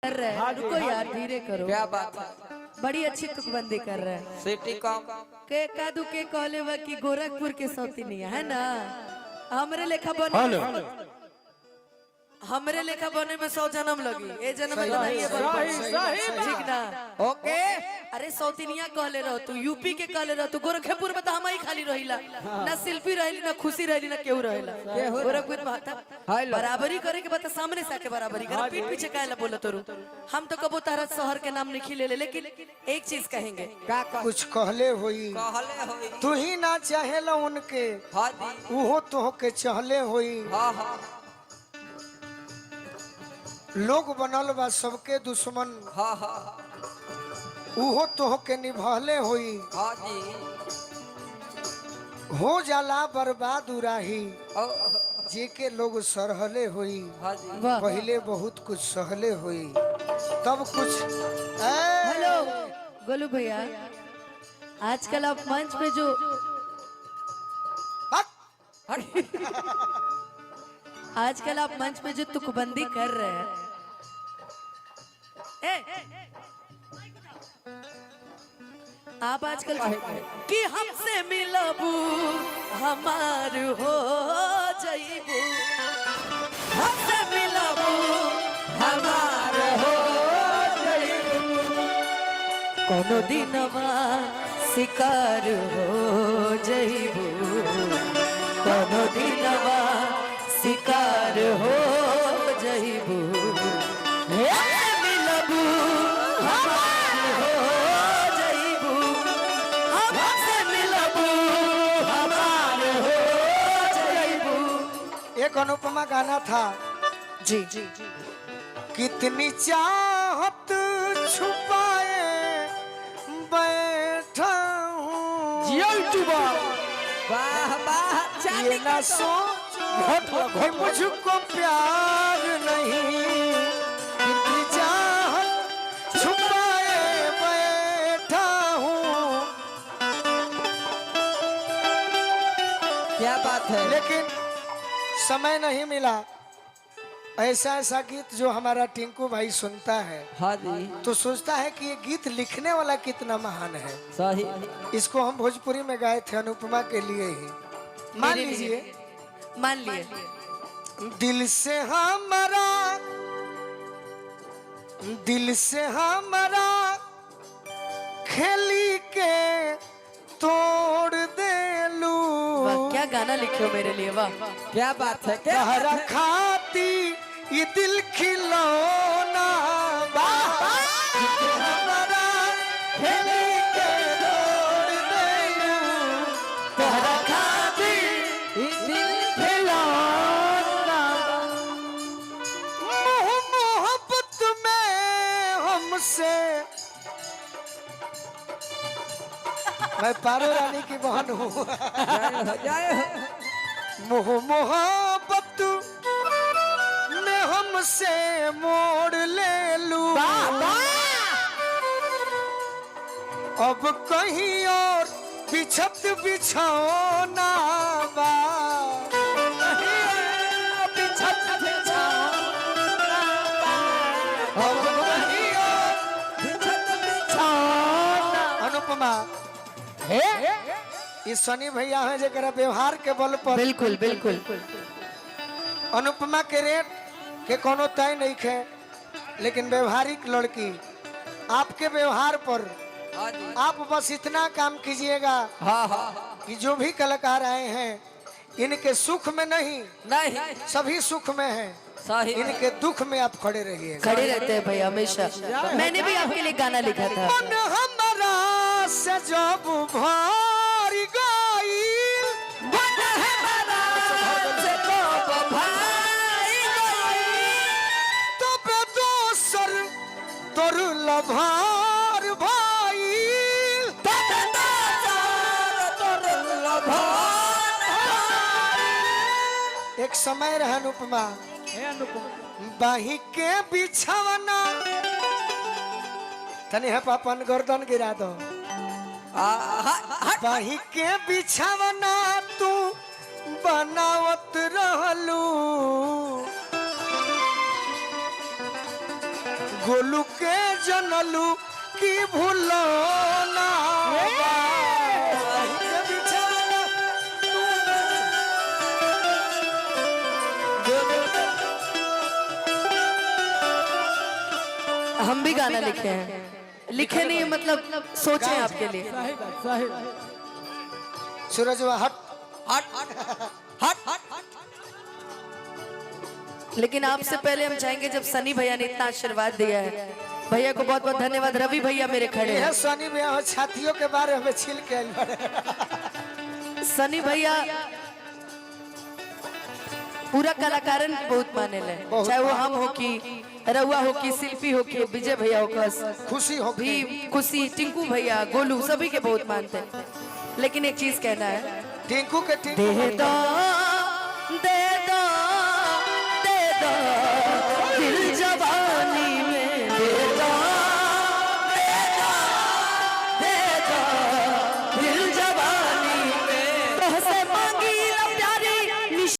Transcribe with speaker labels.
Speaker 1: कर रहे हैं, रुको यार धीरे करो।
Speaker 2: क्या बात है,
Speaker 1: बड़ी अच्छी तुकबंदी कर रहे हैं।
Speaker 2: सिटी कम
Speaker 1: के कादू के कहले वा की गोरखपुर के सौतीनिया है ना, हमरे लेखा बने हमरे लेखा बने में 100 जन्म लगी, ए जन्म में तो नहीं है ठीक ना।
Speaker 2: ओके।
Speaker 1: अरे सौतीनिया कहले रहो तू, यूपी के कहले रहो तू, गोरखपुर में तो हम ही खाली रहिला ना, शिल्पी रहिली ना, खुशी रहिली ना, केहू रहिला। गोरखपुर में बराबरी करे के बता, सामने से आके बराबरी करे, पीठ पीछे काहे ला बोला तोरू। हम तो कबो तारा शहर के नाम नहीं ले ले, लेकिन एक चीज कहेंगे,
Speaker 3: कुछ कहले होई
Speaker 2: कहले होई।
Speaker 3: तू ही ना चाहेला उनके,
Speaker 2: हाँ जी,
Speaker 3: उहो तो के चहले होई।
Speaker 2: हाँ हाँ
Speaker 3: लोग बनल बा सबके दुश्मन,
Speaker 2: हाँ हाँ
Speaker 3: उहो तो के निभाले होई।
Speaker 2: हाँ जी।
Speaker 3: हो जाला बर्बाद उराही,
Speaker 2: ओ,
Speaker 3: जे के लोग सरहले होई।
Speaker 2: हाँ जी।
Speaker 1: वाह।
Speaker 3: पहले बहुत कुछ सहले होई, तब कुछ
Speaker 1: हेलो गोलू भैया, आजकल आप मंच पे जो आजकल आप मंच पे जो तुकबंदी कर रहे हैं, आप आजकल कि हमसे मिलबू हमार हो जाइबू, हमसे मिलबू हमार हो जाइबू, कोनो दिनवा शिकार हो जाइबू, कोनो दिनवा शिकार हो जाइबू, मिलबू हमार हो जाइबू, हमसे मिलबू हमार हो जाइबू।
Speaker 3: एक अनुपमा गाना था
Speaker 1: जी
Speaker 3: कितनी चाहत छुपाए बैठा हूँ,
Speaker 2: वाह वाह,
Speaker 3: ये ना सोचो कि मुझको प्यार नहीं, कितनी चाहत छुपाए बैठा हूँ।
Speaker 2: क्या बात है।
Speaker 3: लेकिन समय नहीं मिला, ऐसा ऐसा गीत जो हमारा टिंकू भाई सुनता है
Speaker 2: हाँ जी,
Speaker 3: तो सोचता है कि ये गीत लिखने वाला कितना महान है।
Speaker 2: सही।
Speaker 3: इसको हम भोजपुरी में गाए थे अनुपमा के लिए ही। मान लीजिए,
Speaker 1: मान लिए
Speaker 3: दिल से हमारा, दिल से हमारा खेली के तोड़ दे लू,
Speaker 1: वाह, क्या गाना लिखे हो मेरे लिए, वाह।
Speaker 2: क्या बात है, क्या
Speaker 3: कहरा खाती ये दिल खिलौना, हमारा खेली के तोड़ दे लू, कहरा खाती
Speaker 2: दिल
Speaker 3: खिलौना। मोहब्बत में हमसे, मैं पारो रानी की बहन हूँ।
Speaker 2: जाए
Speaker 3: मोहब्बत में हमसे मोड़ ले लू, अब कहीं और बिछत बिछौना बा, बिछत बिछौना बा, अब कहीं और बिछत बिछौना। अनुपमा ये सनी भैया है जरा व्यवहार के बल पर,
Speaker 1: बिल्कुल बिल्कुल
Speaker 3: अनुपमा के रेट के कोनो तय नहीं है, लेकिन व्यवहारिक लड़की, आपके व्यवहार पर
Speaker 2: हाँ जी,
Speaker 3: आप बस इतना काम कीजिएगा
Speaker 2: हाँ हाँ
Speaker 3: कि जो भी कलाकार आए हैं इनके सुख में नहीं,
Speaker 2: नहीं,
Speaker 3: सभी सुख में हैं,
Speaker 2: सही।
Speaker 3: इनके दुख में आप खड़े रहिए।
Speaker 1: खड़े रहते हैं भाई हमेशा। मैंने भी आपके लिए गाना लिखा था।
Speaker 3: मन हमारा से जब भारी गई, तब दोसर तोर लभार भाई, एक समय रहा अनुपमा, बाही के बिछावना, तनी है पापन गर्दन गिरा दो, बाही के बिछावना तू बनावत रहलू गोलू के जनलू की भूलो ना के बिछाना
Speaker 1: हम भी गाना लिखे हैं, लिखे नहीं मतलब सोचे आपके लिए।
Speaker 3: सूरज हट
Speaker 2: हट हट हट
Speaker 1: लेकिन आपसे पहले हम चाहेंगे, जब सनी भैया ने इतना आशीर्वाद दिया है, भैया को बहुत बहुत धन्यवाद। रवि भैया मेरे खड़े
Speaker 3: यह
Speaker 1: हैं।
Speaker 3: सनी भैया छातियों के बारे में छील के आइल बाड़े।
Speaker 1: सनी भैया पूरा कलाकारन के बहुत माने ले, चाहे वो हम हो कि रउआ हो कि शिल्पी हो कि विजय भैया हो कस
Speaker 3: खुशी हो
Speaker 1: भी खुशी, टिंकू भैया, गोलू, सभी के बहुत मानते हैं। लेकिन एक चीज कहना है,
Speaker 3: टिंकू के टिंकू
Speaker 1: दे दो दे